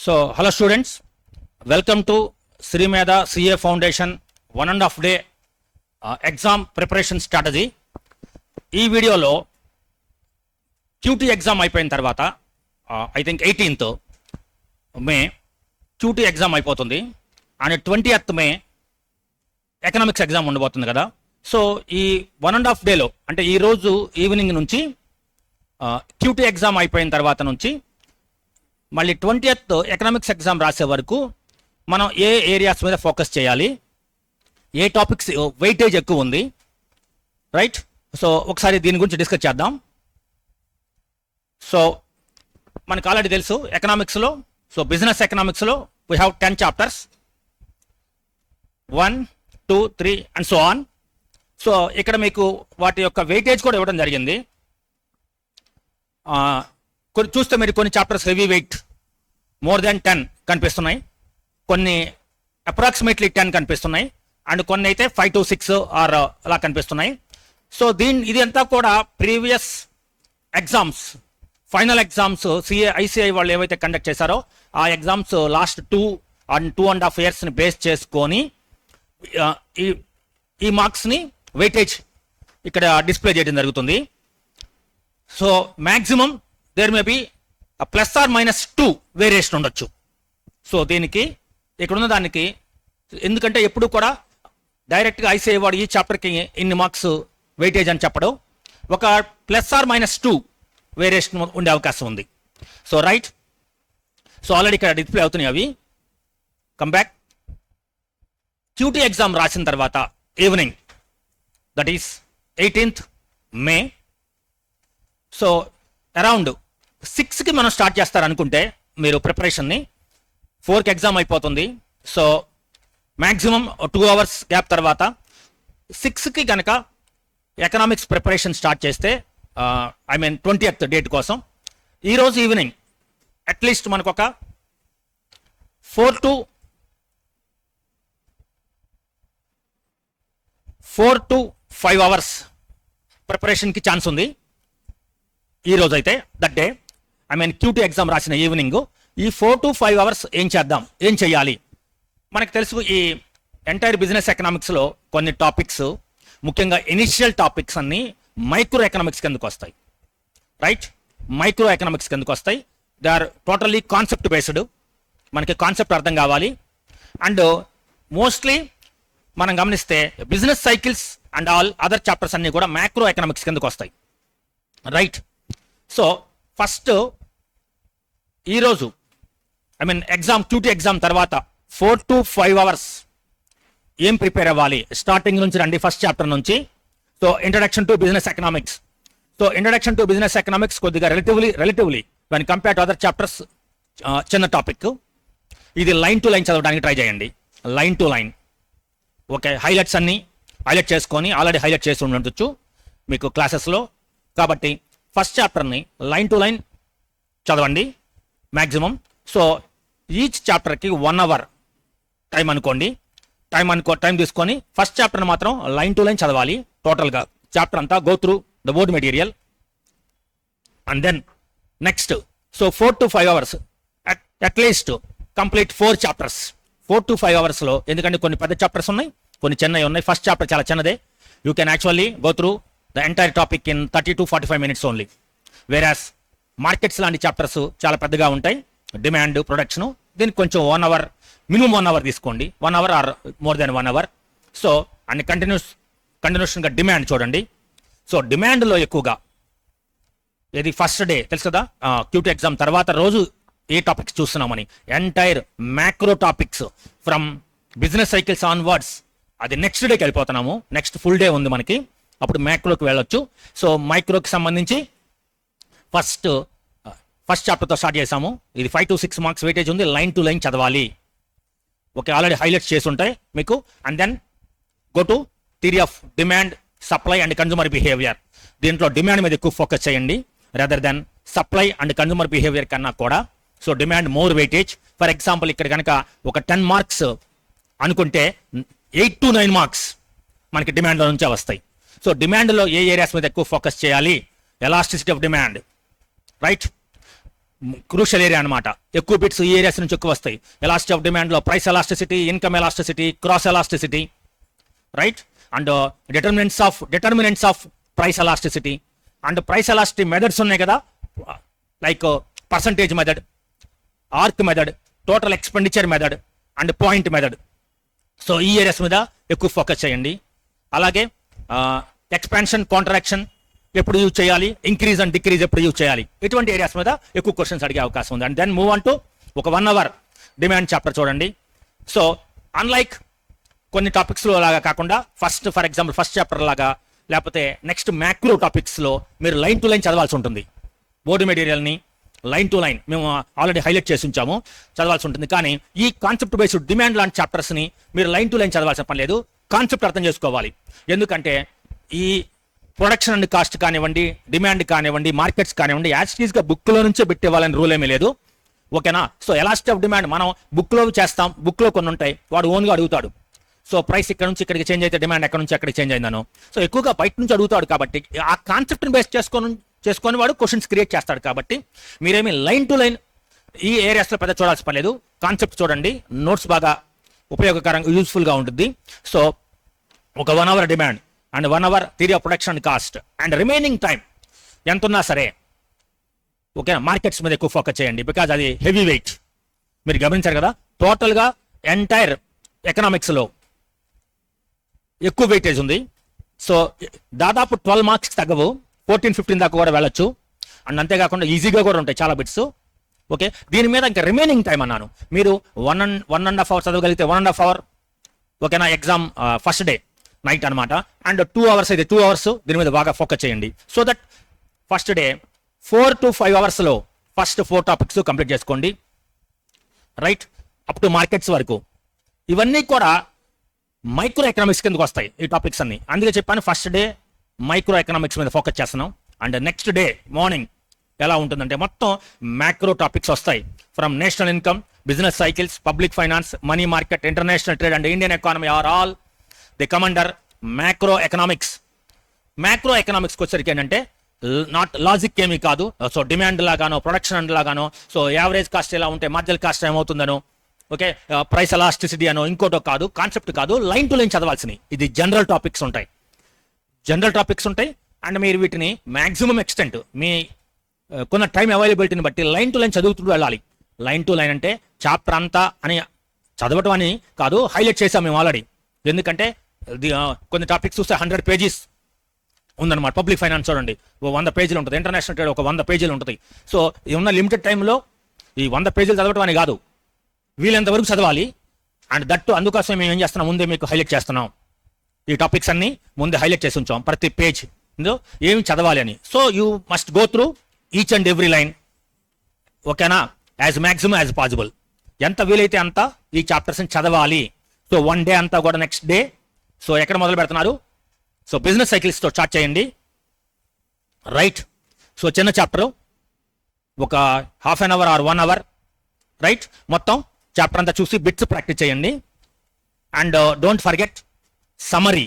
Hello students, welcome to Sri Medha CA Foundation 1.5 day exam preparation strategy. ఈ వీడియోలో QT exam అయిపోయిన తర్వాత I think 18th May QT exam అయిపోతుంది and 20th May economics exam ఉండబోతుంది కదా. So ఈ 1.5 డేలో అంటే ఈ రోజు ఈవినింగ్ నుంచి QT ఎగ్జామ్ అయిపోయిన తర్వాత నుంచి మళ్ళీ 20th ఎకనామిక్స్ ఎగ్జామ్ రాసే వరకు మనం ఏ ఏరియాస్ మీద ఫోకస్ చేయాలి, ఏ టాపిక్స్ వెయిటేజ్ ఎక్కువ ఉంది, రైట్? సో ఒకసారి దీని గురించి డిస్కస్ చేద్దాం. సో మనకు ఆల్రెడీ తెలుసు ఎకనామిక్స్లో, సో బిజినెస్ ఎకనామిక్స్లో we have 10 chapters 1, 2, 3 and so on. So ఇక్కడ మీకు వాటి యొక్క వెయిటేజ్ కూడా ఇవ్వడం జరిగింది. కొన్ని చూస్తే మీరు కొన్ని chapters heavy weight more than 10 కనిపిస్తున్నాయి, కొన్ని అప్రాక్సిమేట్లీ 10 కనిపిస్తున్నాయి అండ్ కొన్ని అయితే 5 to 6 ఆర్ అలా కనిపిస్తున్నాయి. సో ఇది అంతా కూడా previous exams, final exams ICI వాళ్ళు ఏవైతే కండక్ట్ చేశారో ఆ ఎగ్జామ్స్ లాస్ట్ 2 and 2.5 yearsని బేస్ చేసుకొని ఈ మార్క్స్ని వెయిటేజ్ ఇక్కడ డిస్ప్లే చేయడం జరుగుతుంది. So maximum there may be +or -2 variation ఉండొచ్చు. సో దీనికి ఇక్కడ ఉన్న దానికి ఎందుకంటే ఎప్పుడు కూడా డైరెక్ట్గా ఐసిఐ వాడు ఈ చాప్టర్కి ఇన్ని మార్క్స్ వెయిటేజ్ అని చెప్పడం, ఒక +or -2 వేరియేషన్ ఉండే అవకాశం ఉంది. సో రైట్, సో ఆల్రెడీ ఇక్కడ డిస్ప్లే అవుతున్నాయి అవి. Come back. QT ఎగ్జామ్ రాసిన తర్వాత evening, that is 18th May, so around 6కి మనం స్టార్ట్ చేస్తారనుకుంటే మీరు ప్రిపరేషన్ని 4కి ఎగ్జామ్ అయిపోతుంది. సో మ్యాక్సిమం 2 hours గ్యాప్ తర్వాత 6కి కనుక ఎకనామిక్స్ ప్రిపరేషన్ స్టార్ట్ చేస్తే ఐ మీన్ 20th డేట్ కోసం ఈరోజు ఈవినింగ్ అట్లీస్ట్ మనకు ఒక 4 to 5 hours ప్రిపరేషన్కి ఛాన్స్ ఉంది ఈరోజు అయితే, that day I mean QT exam రాసిన ఈవినింగ్. ఈ 4 to 5 hours ఏం చేయాలి? మనకు తెలుసు ఈ ఎంటైర్ బిజినెస్ ఎకనామిక్స్లో కొన్ని టాపిక్స్, ముఖ్యంగా ఇనిషియల్ టాపిక్స్ అన్నీ మైక్రో ఎకనామిక్స్ కిందకు వస్తాయి, రైట్? మైక్రో ఎకనామిక్స్ కిందకు వస్తాయి. They are totally concept based. మనకి కాన్సెప్ట్ అర్థం కావాలి. అండ్ మోస్ట్లీ మనం గమనిస్తే business cycles and all other chapters అన్నీ కూడా మ్యాక్రో ఎకనామిక్స్ కిందకు వస్తాయి, రైట్? సో ఫస్ట్ ఈరోజు I mean exam QT exam తర్వాత 4 to 5 hours ఏం ప్రిపేర్ అవ్వాలి? స్టార్టింగ్ నుంచి రండి, ఫస్ట్ చాప్టర్ నుంచి. So introduction to business economics. So introduction to business economics కొద్దిగా relatively when compare to other chapters చిన్న టాపిక్. ఇది లైన్ టు లైన్ చదవడానికి ట్రై చేయండి, line to line. Okay, highlights అన్ని హైలైట్ చేసుకొని ఆల్రెడీ హైలైట్ చేసి ఉండొచ్చు మీకు క్లాసెస్లో. కాబట్టి ఫస్ట్ చాప్టర్ని లైన్ టు లైన్ చదవండి మ్యాక్సిమం. సో ఈచ్ చాప్టర్కి 1 hour టైం అనుకోండి. టైం తీసుకొని ఫస్ట్ చాప్టర్ని మాత్రం లైన్ టు లైన్ చదవాలి. టోటల్గా చాప్టర్ అంతా go through the board material and then next. So 4 to 5 hours at least complete 4 chapters. 4 to 5 hoursలో, ఎందుకంటే కొన్ని పెద్ద చాప్టర్స్ ఉన్నాయి, కొన్ని చిన్నవి ఉన్నాయి. ఫస్ట్ చాప్టర్ చాలా చిన్నదే. You can actually go through the entire topic in 30 to 45 minutes only. వేరాస్ markets లాంటి చాప్టర్స్ చాలా పెద్దగా ఉంటాయి, డిమాండ్, ప్రొడక్షన్. దీనికి కొంచెం 1 hour, మినిమం 1 hour తీసుకోండి, 1 hour or more than 1 hour. So and కంటిన్యూషన్గా డిమాండ్ చూడండి. సో డిమాండ్లో ఎక్కువగా ఇది ఫస్ట్ డే తెలుసు కదా, QT ఎగ్జామ్ తర్వాత రోజు ఏ టాపిక్స్ చూస్తున్నామని, entire macro topics from business cycles onwards. అది నెక్స్ట్ డేకి వెళ్ళిపోతున్నాము, నెక్స్ట్ ఫుల్ డే ఉంది మనకి, అప్పుడు మ్యాక్రోకి వెళ్ళొచ్చు. సో మైక్రోకి సంబంధించి ఫస్ట్ చాప్టర్తో స్టార్ట్ చేసాము. ఇది 5 to 6 marks వెయిటేజ్ ఉంది, లైన్ టు లైన్ చదవాలి. ఓకే, ఆల్రెడీ హైలైట్స్ చేసి ఉంటాయి మీకు. And then go to theory of demand, supply and consumer behaviour. దీంట్లో డిమాండ్ మీద ఎక్కువ ఫోకస్ చేయండి rather than supply and consumer behaviour కన్నా కూడా. So demand more weightage. For example ఇక్కడ కనుక ఒక 10 marks అనుకుంటే 8 to 9 marks మనకి డిమాండ్లో నుంచే వస్తాయి. సో డిమాండ్లో ఏ ఏరియాస్ మీద ఎక్కువ ఫోకస్ చేయాలి? Elasticity of demand, right? Crucial area అనమాట. ఎక్కువ బిట్స్ ఈ ఏరియాస్ నుంచి ఎక్కువ వస్తాయి. ఎలాస్టిసిటీ ఆఫ్ డిమాండ్ లో price elasticity, income elasticity, cross elasticity, right, and determinants of price elasticity, and price elasticity methods ఉన్నాయి కదా, like percentage method, arc method, total expenditure method and point method. So ఈ areas మీద ఎక్కువ focus చేయండి. అలాగే expansion, contraction ఎప్పుడు use చేయాలి, increase and decrease ఎప్పుడు యూజ్ చేయాలి, ఇటువంటి ఏరియాస్ మీద ఎక్కువ క్వశ్చన్స్ అడిగే అవకాశం ఉంది. And then move on to ఒక 1 hour డిమాండ్ చాప్టర్ చూడండి. సో అన్లైక్ కొన్ని టాపిక్స్లో లాగా కాకుండా ఫర్ ఎగ్జాంపుల్ ఫస్ట్ చాప్టర్ లాగా లేకపోతే నెక్స్ట్ మ్యాక్రో టాపిక్స్లో మీరు లైన్ టు లైన్ చదవాల్సి ఉంటుంది. బోర్డు మెటీరియల్ని లైన్ టు లైన్ మేము ఆల్రెడీ హైలైట్ చేసి ఉంచాము, చదవాల్సి ఉంటుంది. కానీ ఈ కాన్సెప్ట్ బేస్డ్ డిమాండ్ లాంటి చాప్టర్స్ని మీరు లైన్ టు లైన్ చదవాల్సిన పని లేదు, కాన్సెప్ట్ అర్థం చేసుకోవాలి. ఎందుకంటే ఈ ప్రొడక్షన్ అండ్ కాస్ట్ కానివ్వండి, డిమాండ్ కానివ్వండి, మార్కెట్స్ కానివ్వండి, యాజ్టీస్గా బుక్లో నుంచే పెట్టేవాళ్ళని రూల్ ఏమీ లేదు, ఓకేనా. సో ఎలాస్టిసిటీ ఆఫ్ డిమాండ్ మనం బుక్లో చేస్తాం, బుక్లో కొన్ని ఉంటాయి, వాడు ఓన్గా అడుగుతాడు. సో ప్రైస్ ఇక్కడ నుంచి ఇక్కడికి చేంజ్ అయితే డిమాండ్ ఎక్కడ నుంచి ఎక్కడికి చేంజ్ అయిందను. సో ఎక్కువగా బయట నుంచి అడుగుతాడు కాబట్టి ఆ కాన్సెప్ట్ని బేస్ చేసుకొని వాడు క్వశ్చన్స్ క్రియేట్ చేస్తాడు. కాబట్టి మీరేమి లైన్ టు లైన్ ఈ ఏరియాస్లో పెద్ద చూడాల్సిన పని లేదు, కాన్సెప్ట్ చూడండి, నోట్స్ బాగా ఉపయోగకరంగా యూస్ఫుల్గా ఉంటుంది. సో ఒక 1 hour demand and 1 hour theory of production and cost and remaining time ఎంత ఉన్నా సరే ఓకేనా మార్కెట్స్ మీద ఎక్కువ ఫోకస్ చేయండి. బికాజ్ అది హెవీ వెయిట్. మీరు గమనించారు కదా, టోటల్గా ఎంటైర్ ఎకనామిక్స్లో ఎక్కువ వెయిటేజ్ ఉంది. సో దాదాపు 12 మార్క్స్ తగ్గవు, 14-15 దాకా కూడా వెళ్ళొచ్చు. అండ్ అంతేకాకుండా ఈజీగా కూడా ఉంటాయి చాలా బిట్స్. ఓకే, దీని మీద ఇంకా రిమైనింగ్ టైం అన్నాను, మీరు 1.5 hours చదవగలిగితే 1.5 hour ఓకేనా, ఎగ్జామ్ ఫస్ట్ డే నైట్ అనమాట. అండ్ 2 hours అయితే 2 hours దీని మీద బాగా ఫోకస్ చేయండి. So that first day 4 to 5 hours first 4 topics complete చేసుకోండి, రైట్, అప్ టు మార్కెట్స్ వరకు. ఇవన్నీ కూడా మైక్రో ఎకనామిక్స్ కిందకు వస్తాయి ఈ టాపిక్స్ అన్ని. అందుకే చెప్పాను ఫస్ట్ డే మైక్రో ఎకనామిక్స్ మీద ఫోకస్ చేస్తున్నాం. అండ్ నెక్స్ట్ డే మార్నింగ్ ఎలా ఉంటుందంటే మొత్తం మ్యాక్రో టాపిక్స్ వస్తాయి. From national income, business cycles, public finance, money market, international trade and Indian economy are all the come under macro economics. మ్యాక్రో ఎకనామిక్స్కి వచ్చరికి ఏంటంటే నాట్ లాజిక్ ఏమీ కాదు. సో డిమాండ్ లాగానో, ప్రొడక్షన్ లాగానో, సో యావరేజ్ కాస్ట్ ఎలా ఉంటే మార్జినల్ కాస్ట్ ఏమవుతుందనో, ఓకే, ప్రైస్ ఎలాస్టిసిటీ అనో ఇంకోటో కాదు, కాన్సెప్ట్ కాదు, లైన్ టు లైన్ చదవాల్సినవి. ఇది జనరల్ టాపిక్స్ ఉంటాయి, అండ్ మీరు వీటిని మ్యాక్సిమం ఎక్స్టెంట్ మీ కొన్న టైం అవైలబిలిటీని బట్టి లైన్ టు లైన్ చదువుతూ వెళ్ళాలి. లైన్ టు లైన్ అంటే చాప్టర్ అంతా అని చదవటం అని కాదు, హైలైట్ చేసాం మేము ఆల్రెడీ. ఎందుకంటే కొన్ని టాపిక్స్ చూస్తే 100 pages ఉందన్నమాట. పబ్లిక్ ఫైనాన్స్ చూడండి 100 pages ఉంటుంది, ఇంటర్నేషనల్ ట్రేడ్ ఒక 100 pages ఉంటుంది. సో ఉన్న లిమిటెడ్ టైంలో ఈ 100 pages చదవటం అని కాదు, వీలెంతవరకు చదవాలి. అండ్ దట్టు అందుకోసం మేము ఏం చేస్తున్నాం, ముందే మీకు హైలైట్ చేస్తున్నాం. ఈ టాపిక్స్ అన్ని ముందే హైలైట్ చేసి ఉంచాం, ప్రతి పేజ్ ఏమి చదవాలి అని. So you must go through each and every line, ఓకేనా, యాజ్ మ్యాక్సిమం యాజ్ పాసిబుల్. ఎంత వీలైతే అంత ఈ చాప్టర్స్ని చదవాలి. సో 1 day అంతా కూడా నెక్స్ట్ డే. సో ఎక్కడ మొదలు పెడుతున్నారు, సో బిజినెస్ సైకిల్స్తో స్టార్ట్ చేయండి, రైట్. సో చిన్న చాప్టర్ ఒక 1/2 hour ఆర్ 1 hour, రైట్. మొత్తం చాప్టర్ అంతా చూసి బిట్స్ ప్రాక్టీస్ చేయండి. And don't forget summary.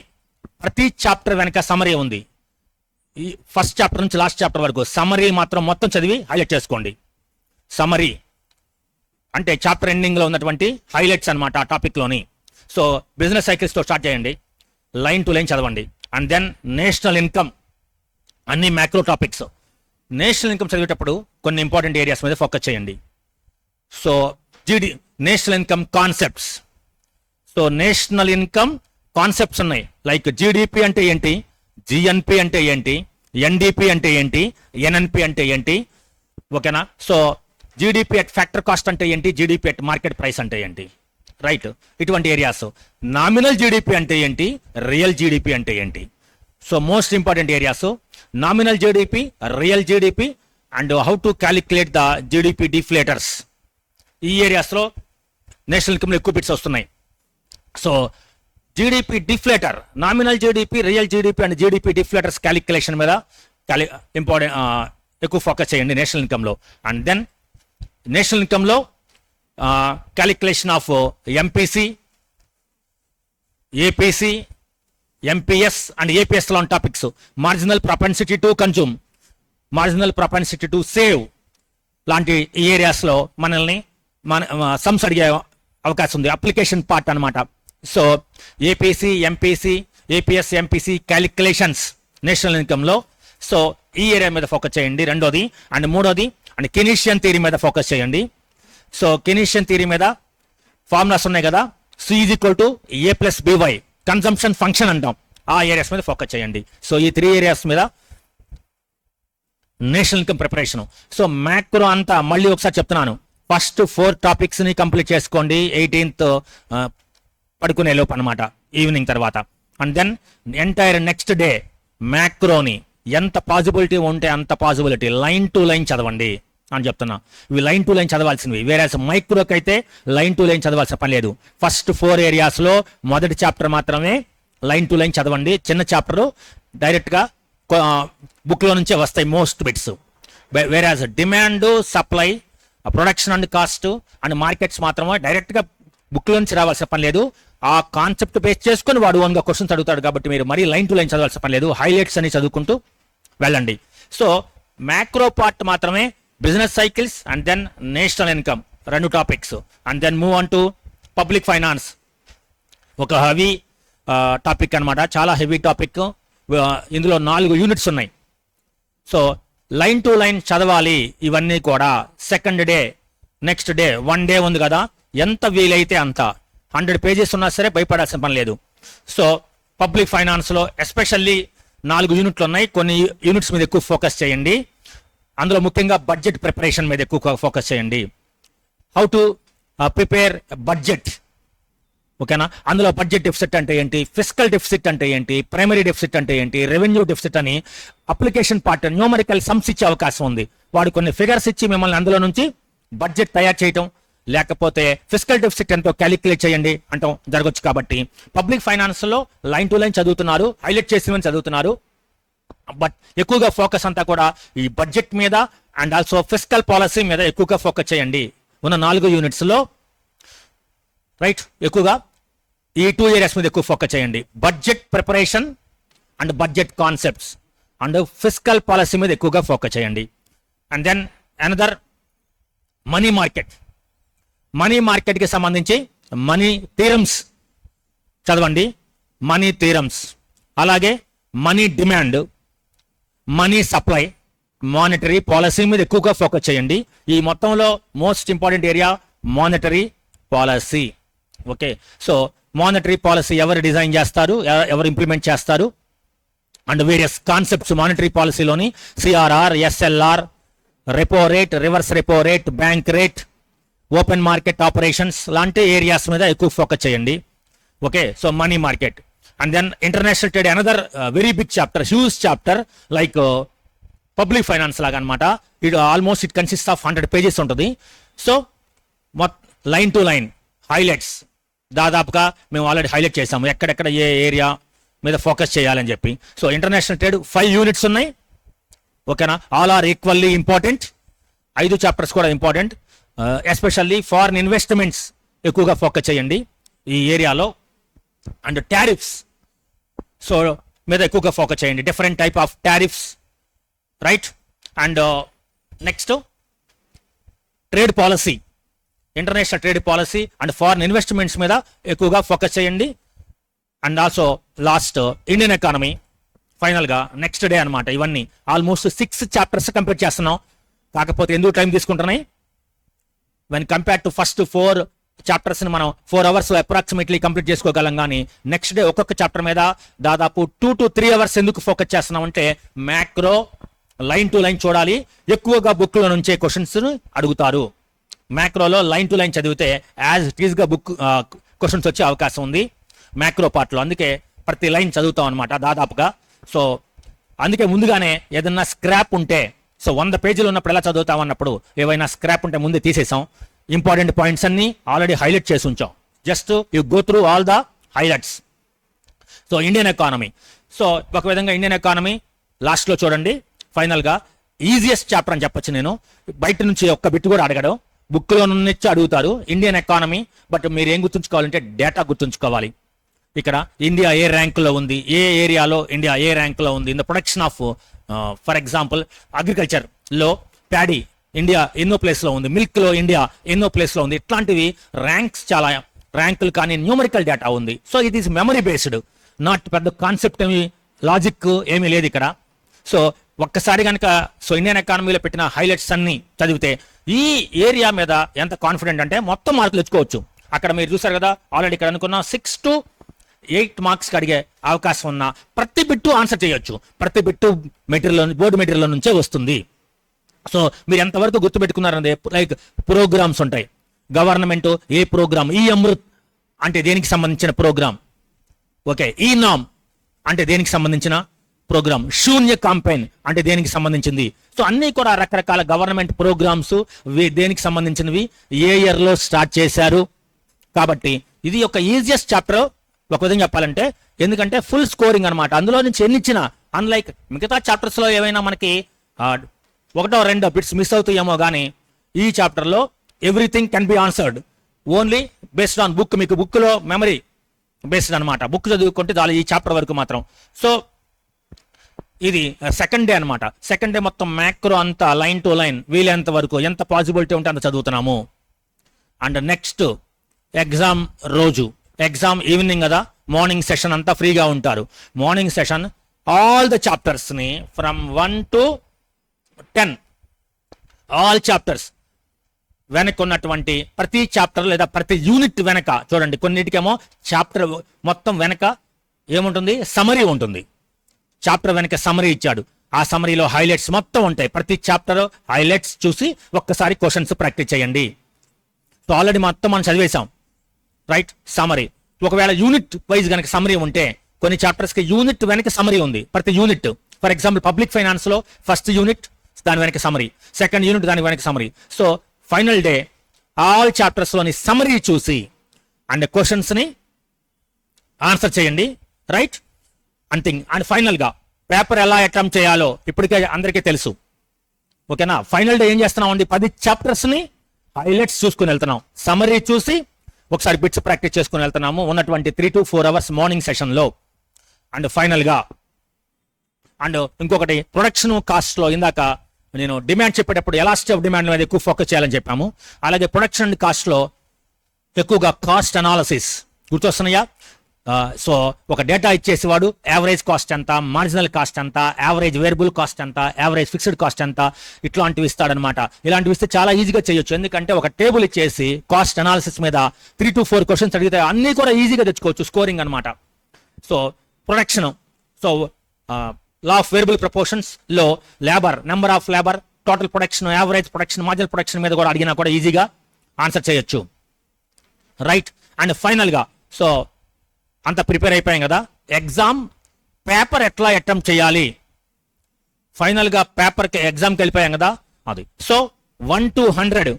ప్రతి చాప్టర్ వెనక సమరీ ఉంది. ఈ ఫస్ట్ చాప్టర్ నుంచి లాస్ట్ చాప్టర్ వరకు సమరీ మాత్రం మొత్తం చదివి హైలైట్ చేసుకోండి. సమరీ అంటే చాప్టర్ ఎండింగ్లో ఉన్నటువంటి హైలైట్స్ అనమాట ఆ టాపిక్లోని. సో బిజినెస్ సైకిల్స్తో స్టార్ట్ చేయండి, లైన్ టు లైన్ చదవండి. అండ్ దెన్ నేషనల్ ఇన్కమ్, అన్ని మ్యాక్రో టాపిక్స్. నేషనల్ ఇన్కమ్ చదివేటప్పుడు కొన్ని ఇంపార్టెంట్ ఏరియాస్ మీద ఫోకస్ చేయండి. So national income concepts. So national income concepts ఉన్నాయి, లైక్ జీడిపి అంటే ఏంటి, జిఎన్పి అంటే ఏంటి, ఎన్డిపి అంటే ఏంటి, ఎన్ఎన్పి అంటే ఏంటి, ఓకేనా. So GDP at factor cost అంటే ఏంటి, జీడిపి అట్ మార్కెట్ ప్రైస్ అంటే ఏంటి, రైట్. ఇటువంటి ఏరియాస్. నామినల్ జీడిపి అంటే ఏంటి, రియల్ జీడిపి అంటే ఏంటి. So most important areas nominal GDP, real GDP and how to calculate the GDP deflators. ఈ ఏరియాస్లో నేషనల్ ఇన్కమ్లో ఎక్కువ బిట్స్ వస్తున్నాయి. So GDP deflator, nominal GDP, real GDP and GDP deflators calculation మీద ఇంపార్టెంట్ ఎక్కువ ఫోకస్ చేయండి నేషనల్ ఇన్కమ్లో. అండ్ దెన్ నేషనల్ ఇన్కమ్లో calculation of MPC, APC, MPS and APS లాంటి topics. Marginal propensity to consume, marginal propensity to save, లాంటి ఈ ఏరియాస్లో మనల్ని సమ్స్ అడిగే అవకాశం ఉంది. అప్లికేషన్ పార్ట్ అనమాట. So APC, MPC, APS, MPC calculations national ఇన్కమ్లో. సో ఈ ఏరియా మీద ఫోకస్ చేయండి రెండోది. అండ్ మూడోది అండ్ కెనీషియన్ థియరీ మీద ఫోకస్ చేయండి. సో కెనీషియన్ థియరీ మీద ఫార్ములాస్ ఉన్నాయి కదా, C = A+BY కన్జంప్షన్ ఫంక్షన్ అంటాం. ఆ ఏరియాస్ మీద ఫోకస్ చేయండి. సో ఈ 3 ఏరియాస్ మీద national income preparation. So macro అంతా మళ్ళీ ఒకసారి చెప్తున్నాను, ఫస్ట్ 4 టాపిక్స్ని కంప్లీట్ చేసుకోండి 18th పడుకునే లోపు అనమాట, ఈవినింగ్ తర్వాత. And then entire next day మ్యాక్రోని ఎంత పాసిబిలిటీ ఉంటే అంత పాసిబిలిటీ లైన్ టు లైన్ చదవండి అని చెప్తున్నా. ఇవి లైన్ టు లైన్ చదవాల్సినవి. వేరే మైక్రోకి అయితే లైన్ టు లైన్ చదవాల్సిన పని లేదు. ఫస్ట్ 4 ఏరియాస్లో మొదటి చాప్టర్ మాత్రమే లైన్ టు లైన్ చదవండి. చిన్న చాప్టర్ డైరెక్ట్గా బుక్లో నుంచే వస్తాయి మోస్ట్ బిట్స్. వేరే demand, supply, production and cost and markets మాత్రమే డైరెక్ట్గా బుక్లో నుంచి రావాల్సిన పని లేదు. ఆ కాన్సెప్ట్ బేస్ చేసుకొని వాడు ఓన్గా క్వశ్చన్స్ అడుగుతాడు కాబట్టి మీరు మరీ లైన్ టు లైన్ చదవాల్సిన పని లేదు. హైలైట్స్ అని చదువుకుంటూ వెళ్ళండి. సో మ్యాక్రో పార్ట్ మాత్రమే business cycles and then national income 2 topics. And then move on to public finance. ఒక హెవీ టాపిక్ అనమాట, చాలా హెవీ టాపిక్. ఇందులో 4 యూనిట్స్ ఉన్నాయి. సో లైన్ టు లైన్ చదవాలి ఇవన్నీ కూడా. Second day, next day 1 day ఉంది కదా, ఎంత వీలైతే అంత 100 పేజెస్ ఉన్నా సరే భయపడాల్సిన పని లేదు. సో పబ్లిక్ ఫైనాన్స్లో ఎస్పెషల్లీ 4 యూనిట్లు ఉన్నాయి. కొన్ని యూనిట్స్ మీద ఎక్కువ ఫోకస్ చేయండి. అందులో ముఖ్యంగా బడ్జెట్ ప్రిపరేషన్ మీద ఎక్కువ ఫోకస్ చేయండి. హౌ టు ప్రిపేర్ బడ్జెట్, ఓకేనా? అందులో బడ్జెట్ డెఫిసిట్ అంటే ఏంటి, ఫిస్కల్ డెఫిసిట్ అంటే ఏంటి, ప్రైమరీ డెఫిసిట్ అంటే ఏంటి, రెవెన్యూ డెఫిసిట్ అని అప్లికేషన్ పార్ట్ న్యూమరికల్ సమ్స్ ఇచ్చే అవకాశం ఉంది. వాడు కొన్ని ఫిగర్స్ ఇచ్చి మిమ్మల్ని అందులో నుంచి బడ్జెట్ తయారు చేయటం, లేకపోతే ఫిస్కల్ డెఫిసిట్ ఎంతో క్యాలిక్యులేట్ చేయండి అంటాం జరగచ్చు. కాబట్టి పబ్లిక్ ఫైనాన్స్లో లైన్ టు లైన్ చదువుతున్నారు, హైలైట్ చేసినవని చదువుతున్నారు. బట్ ఎక్కువగా ఫోకస్ అంతా కూడా ఈ బడ్జెట్ మీద అండ్ ఆల్సో ఫిస్కల్ పాలసీ మీద ఎక్కువగా ఫోకస్ చేయండి ఉన్న 4 యూనిట్స్లో. రైట్, ఎక్కువగా ఈ 2 ఏరియాస్ మీద ఎక్కువ ఫోకస్ చేయండి. Budget preparation and budget concepts and fiscal policy మీద ఎక్కువగా ఫోకస్ చేయండి. And then another money market. Money మార్కెట్కి సంబంధించి మనీ థీరమ్స్ చదవండి. మనీ థీరమ్స్, అలాగే money demand, money supply, monetary policy మీద ఎక్కువగా ఫోకస్ చేయండి. ఈ మొత్తంలో most important area monetary policy. Okay, so monetary policy ఎవరు డిజైన్ చేస్తారు, ఎవరు ఇంప్లిమెంట్ చేస్తారు, అండ్ వేరియస్ కాన్సెప్ట్స్ మానిటరీ పాలసీలోని CRR, SLR, repo rate, reverse repo rate, bank rate, open market operations లాంటి ఏరియాస్ మీద ఎక్కువ ఫోకస్ చేయండి. Okay, so money market. And then international trade, another very big chapter, huge chapter, like public finance లాగా అనమాట. Almost it consist of 100 pages ఉంటుంది. So line to line highlights దాదాపుగా మేము already highlight చేసాము, ఎక్కడెక్కడ ఏ ఏరియా మీద focus చేయాలని చెప్పి. సో ఇంటర్నేషనల్ ట్రేడ్ 5 యూనిట్స్ ఉన్నాయి. ఓకేనా, all are equally important. 5 chapters కూడా ఇంపార్టెంట్. ఎస్పెషల్లీ ఫారిన్ ఇన్వెస్ట్మెంట్స్ ఎక్కువగా ఫోకస్ చేయండి ఈ ఏరియాలో. అండ్ టారిఫ్స్, సో మీద ఎక్కువగా ఫోకస్ చేయండి. Different type of tariffs, right. And next trade policy, international trade policy and foreign investments మీద ఎక్కువగా ఫోకస్ చేయండి. And also last Indian economy, ఫైనల్గా నెక్స్ట్ డే అనమాట. ఇవన్నీ ఆల్మోస్ట్ 6 చాప్టర్స్ కంప్లీట్ చేస్తున్నాం. కాకపోతే ఎందుకు టైం తీసుకుంటున్నాయి, వెన్ కంపేర్ టు ఫస్ట్ 4 చాప్టర్స్ని మనం 4 hours అప్రాక్సిమేట్లీ కంప్లీట్ చేసుకోగలం. కానీ నెక్స్ట్ డే ఒక్కొక్క చాప్టర్ మీద దాదాపు 2 to 3 hours ఎందుకు ఫోకస్ చేస్తున్నాం అంటే మ్యాక్రో లైన్ టు లైన్ చూడాలి. ఎక్కువగా బుక్లో నుంచే క్వశ్చన్స్ అడుగుతారు. మ్యాక్రోలో లైన్ టు లైన్ చదివితే యాజ్ ఇట్ ఈస్గా బుక్ క్వశ్చన్స్ వచ్చే అవకాశం ఉంది మ్యాక్రో పార్ట్లో. అందుకే ప్రతి లైన్ చదువుతాం అనమాట దాదాపుగా. సో అందుకే ముందుగానే ఏదన్నా స్క్రాప్ ఉంటే, సో 100 పేజీలు ఉన్నప్పుడు ఎలా చదువుతాం అన్నప్పుడు ఏవైనా స్క్రాప్ ఉంటే ముందే తీసేసాం. ఇంపార్టెంట్ పాయింట్స్ అన్ని ఆల్రెడీ హైలైట్ చేసి ఉంచాం. Just you go through all the highlights. So Indian economy, so ఒక విధంగా ఇండియన్ ఎకానమీ లాస్ట్లో చూడండి. ఫైనల్గా ఈజియెస్ట్ చాప్టర్ అని చెప్పొచ్చు నేను. బయట నుంచి ఒక్క బిట్ కూడా అడగడం, బుక్లో నుంచి అడుగుతారు ఇండియన్ ఎకానమీ. బట్ మీరు ఏం గుర్తుంచుకోవాలంటే డేటా గుర్తుంచుకోవాలి. ఇక్కడ ఇండియా ఏ ర్యాంకులో ఉంది, ఏ ఏరియాలో ఇండియా ఏ ర్యాంకులో ఉంది, in the production of for example అగ్రికల్చర్లో ప్యాడీ ఇండియా ఎన్నో ప్లేస్లో ఉంది, మిల్క్లో ఇండియా ఎన్నో ప్లేస్లో ఉంది. ఇట్లాంటివి చాలా ర్యాంకులు కానీ న్యూమరికల్ డేటా ఉంది. So it is memory based, not పెద్ద కాన్సెప్ట్ ఏమి లాజిక్ ఏమీ లేదు ఇక్కడ. సో ఒక్కసారి కనుక ఇండియన్ ఎకానమీలో పెట్టిన హైలైట్స్ అన్ని చదివితే ఈ ఏరియా మీద ఎంత కాన్ఫిడెంట్ అంటే మొత్తం మార్కులు తెచ్చుకోవచ్చు. అక్కడ మీరు చూసారు కదా, ఆల్రెడీ ఇక్కడ అనుకున్న 6 to 8 మార్క్స్కి అడిగే అవకాశం ఉన్న ప్రతి బిట్టు ఆన్సర్ చేయొచ్చు. ప్రతి బిట్టు బోర్డు మెటీరియల్ నుంచే వస్తుంది. సో మీరు ఎంతవరకు గుర్తుపెట్టుకున్నారంటే, లైక్ ప్రోగ్రామ్స్ ఉంటాయి. గవర్నమెంట్ ఏ ప్రోగ్రామ్, ఈ అమృత్ అంటే దేనికి సంబంధించిన ప్రోగ్రామ్, ఓకే, ఈ నామ్ అంటే దేనికి సంబంధించిన ప్రోగ్రామ్, శూన్య కాంపెయిన్ అంటే దేనికి సంబంధించింది. సో అన్ని కూడా రకరకాల గవర్నమెంట్ ప్రోగ్రామ్స్ దేనికి సంబంధించినవి, ఏ ఇయర్ లో స్టార్ట్ చేశారు. కాబట్టి ఇది ఒక ఈజియెస్ట్ చాప్టర్ ఒక విధంగా చెప్పాలంటే, ఎందుకంటే ఫుల్ స్కోరింగ్ అనమాట. అందులో నుంచి ఎన్ని ఇచ్చినా, అన్లైక్ మిగతా చాప్టర్స్ లో ఏమైనా మనకి 1-2 బిట్స్ మిస్ అవుతాయేమో కానీ ఈ చాప్టర్ లో everything can be answered only based on book. మీకు బుక్ లో మెమరీ బేస్డ్ అనమాట, బుక్ చదువుకుంటే చాలు ఈ చాప్టర్ వరకు మాత్రం. సో ఇది సెకండ్ డే అనమాట. సెకండ్ డే మొత్తం మ్యాక్రో అంతా లైన్ టు లైన్ వీలైనంత వరకు ఎంత పాసిబిలిటీ ఉంటే అంత చదువుతున్నాము. అండ్ నెక్స్ట్ ఎగ్జామ్ రోజు, ఎగ్జామ్ ఈవినింగ్ కదా, మార్నింగ్ సెషన్ అంతా ఫ్రీగా ఉంటారు. Morning session all the chapters ని ఫ్రమ్ 1 to 10 ఆల్ చాప్టర్స్ వెనక ఉన్నటువంటి ప్రతి చాప్టర్ లేదా ప్రతి యూనిట్ వెనక చూడండి, కొన్నిటికేమో చాప్టర్ మొత్తం వెనక ఏముంటుంది, సమరీ ఉంటుంది. చాప్టర్ వెనక సమరీ ఇచ్చాడు, ఆ సమరీలో హైలైట్స్ మొత్తం ఉంటాయి. ప్రతి చాప్టర్ హైలైట్స్ చూసి ఒక్కసారి క్వశ్చన్స్ ప్రాక్టీస్ చేయండి. సో ఆల్రెడీ మొత్తం మనం చదివేశాం, రైట్. సమరీ ఒకవేళ యూనిట్ వైజ్ కనుక సమరీ ఉంటే, కొన్ని చాప్టర్స్ కి యూనిట్ వెనక సమరీ ఉంది. ప్రతి unit, for example public finance లో ఫస్ట్ యూనిట్ దాని వెనక సమరీ, సెకండ్ యూనిట్ దాని వెనక summary. So final day all chapters లోని సమరీ చూసి అండ్ క్వశ్చన్స్ ని ఆన్సర్ చేయండి, రైట్. అండ్ ఫైనల్ గా పేపర్ ఎలా అటెంప్ట్ చేయాలో ఇప్పటికే అందరికీ తెలుసు, ఓకేనా. ఫైనల్ డే ఏం చేస్తున్నాం అండి, 10 చాప్టర్స్ ని హైలైట్స్ చూసుకుని వెళ్తున్నాం, సమరీ చూసి ఒకసారి బిట్స్ ప్రాక్టీస్ చేసుకుని వెళ్తున్నాము ఉన్నటువంటి 3 to 4 అవర్స్ మార్నింగ్ సెషన్ లో. అండ్ ఫైనల్ గా అండ్ ఇంకొకటి ప్రొడక్షన్ కాస్ట్ లో, ఇందాక నేను డిమాండ్ చెప్పేటప్పుడు ఎలాస్టిసిటీ ఆఫ్ డిమాండ్ మీద ఎక్కువ ఫోకస్ చేయాలని చెప్పాము. అలాగే ప్రొడక్షన్ కాస్ట్ లో ఎక్కువగా కాస్ట్ అనాలిసిస్ గుర్తొస్తున్నాయా. సో ఒక డేటా ఇచ్చేసేవాడు యావరేజ్ కాస్ట్ ఎంత, మార్జినల్ కాస్ట్ ఎంత, యావరేజ్ వేరియబుల్ కాస్ట్ ఎంత, యావరేజ్ ఫిక్స్డ్ కాస్ట్ ఎంత, ఇట్లాంటివి ఇస్తాడనమాట. ఇలాంటివి ఇస్తే చాలా ఈజీగా చేయొచ్చు, ఎందుకంటే ఒక టేబుల్ ఇచ్చేసి కాస్ట్ అనాలిసిస్ మీద 3 to 4 క్వశ్చన్స్ అడిగితే అన్ని కూడా ఈజీగా తెచ్చుకోవచ్చు, స్కోరింగ్ అనమాట. So production, so law of variable proportions లో labour, number of labour, total production, average production, marginal production మీద కూడా అడిగినా కూడా ఈజీగా ఆన్సర్ చేయొచ్చు, రైట్. అండ్ ఫైనల్ గా సో అంత ప్రిపేర్ అయిపోయాం కదా, ఎగ్జామ్ పేపర్ ఎట్లా అటెంప్ట్ చేయాలి, ఫైనల్ గా పేపర్ కి ఎగ్జామ్కి వెళ్ళిపోయాం కదా అది. సో 1 to 100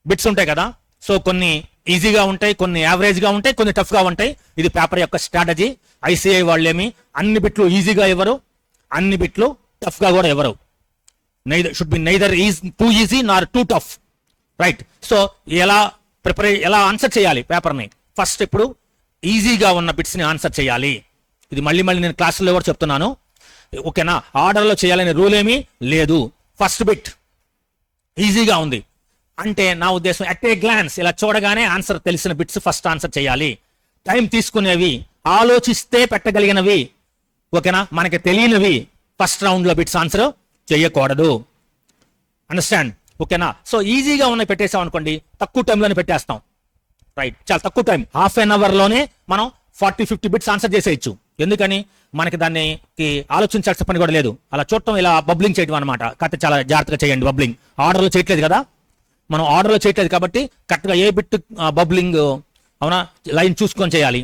బిట్స్ ఉంటాయి కదా. సో కొన్ని ఈజీగా ఉంటాయి, కొన్ని యావరేజ్ గా ఉంటాయి, కొన్ని టఫ్ గా ఉంటాయి. ఇది పేపర్ యొక్క స్ట్రాటజీ. ఐసీఐ వాళ్ళేమి అన్ని బిట్లు ఈజీగా ఇవ్వరు, అన్ని బిట్లు టఫ్ గా కూడా ఇవ్వరు. Should be neither two easy Nar two tough, right. So ఎలా ఆన్సర్ చేయాలి పేపర్ని, ఫస్ట్ ఇప్పుడు ఈజీగా ఉన్న బిట్స్ ని ఆన్సర్ చేయాలి. ఇది మళ్ళీ నేను క్లాసుల్లో కూడా చెప్తున్నాను, ఓకేనా. ఆర్డర్లో చేయాలనే రూల్ ఏమీ లేదు. ఫస్ట్ బిట్ ఈజీగా ఉంది అంటే నా ఉద్దేశం అట్ ఏ గ్లాన్స్ ఇలా చూడగానే ఆన్సర్ తెలిసిన బిట్స్ ఫస్ట్ ఆన్సర్ చేయాలి. టైం తీసుకునేవి, ఆలోచిస్తే పెట్టగలిగినవి, ఓకేనా, మనకి తెలియనివి ఫస్ట్ రౌండ్ లో బిట్స్ ఆన్సర్ చేయకూడదు. అండర్స్టాండ్, ఓకేనా. సో ఈజీగా ఉన్నాయి పెట్టేసాం అనుకోండి, తక్కువ టైంలోనే పెట్టేస్తాం, రైట్. చాలా తక్కువ టైం, హాఫ్ అన్ అవర్ లోనే మనం 40-50 బిట్స్ ఆన్సర్ చేసేయచ్చు. ఎందుకని మనకి దానికి ఆలోచించాల్సిన పని కూడా లేదు. అలా చూడటం, ఇలా బబ్లింగ్ చేయడం అనమాట. కాకపోతే చాలా జాగ్రత్తగా చేయండి. బబ్లింగ్ ఆర్డర్లో చేయట్లేదు కదా, మనం ఆర్డర్లో చేయట్లేదు కాబట్టి కరెక్ట్గా ఏ బిట్ బబ్లింగ్ అవునా లైన్ చూసుకొని చేయాలి.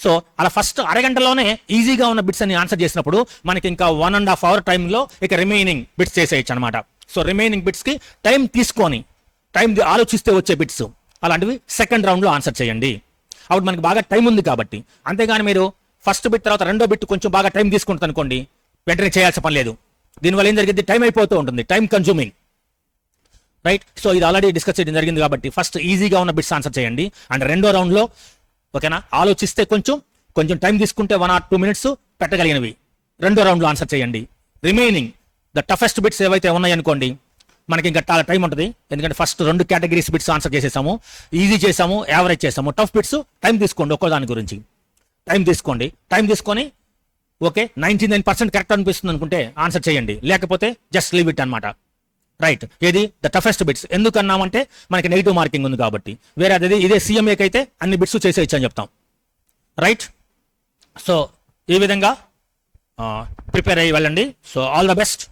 సో అలా ఫస్ట్ అరగంటలోనే ఈజీగా ఉన్న బిట్స్ అని ఆన్సర్ చేసినప్పుడు మనకి ఇంకా 1.5 hour టైంలో ఇక రిమైనింగ్ బిట్స్ చేసేయచ్చు అనమాట. సో రిమైనింగ్ బిట్స్ కి టైం తీసుకొని ఆలోచిస్తే వచ్చే బిట్స్ అలాంటివి సెకండ్ రౌండ్ లో ఆన్సర్ చేయండి. అప్పుడు మనకి బాగా టైం ఉంది కాబట్టి. అంతేగాని మీరు ఫస్ట్ బిట్ తర్వాత రెండో బిట్ కొంచెం బాగా టైం తీసుకుంటుంది అనుకోండి, వెంటనే చేయాల్సిన పని లేదు. దీనివల్ల ఏం జరిగింది, టైం అయిపోతూ ఉంటుంది, టైం కన్జ్యూమింగ్, రైట్. సో ఇది ఆల్రెడీ డిస్కస్ చేయడం జరిగింది కాబట్టి ఫస్ట్ ఈజీగా ఉన్న బిట్స్ ఆన్సర్ చేయండి. అండ్ రెండో రౌండ్ లో ఓకేనా ఆలోచిస్తే కొంచెం టైం తీసుకుంటే 1 or 2 minutes పెట్టగలిగినవి రెండో రౌండ్ లో ఆన్సర్ చేయండి. రిమైనింగ్ ద టఫెస్ట్ బిట్స్ ఏవైతే ఉన్నాయనుకోండి మనకి ఇంకా చాలా టైం ఉంటుంది, ఎందుకంటే ఫస్ట్ 2 కేటగిరీస్ బిట్స్ ఆన్సర్ చేసేసాము, ఈజీ చేసాము, యావరేజ్ చేసాము. టఫ్ బిట్స్ టైం తీసుకోండి, ఒక్కో దాని గురించి టైం తీసుకోండి. టైం తీసుకొని ఓకే 99% కరెక్ట్ అనిపిస్తుంది అనుకుంటే ఆన్సర్ చేయండి, లేకపోతే జస్ట్ లీవ్ ఇట్ అనమాట. రైట్, ఏది ద టఫెస్ట్ బిట్స్ ఎందుకు అన్నామంటే మనకి నెగిటివ్ మార్కింగ్ ఉంది కాబట్టి. వేరే అదే ఇదే CMAకి అయితే అన్ని బిట్స్ చేసేయచ్చు అని చెప్తాం. రైట్, సో ఈ విధంగా ప్రిపేర్ అయ్యి వెళ్ళండి. So all the best.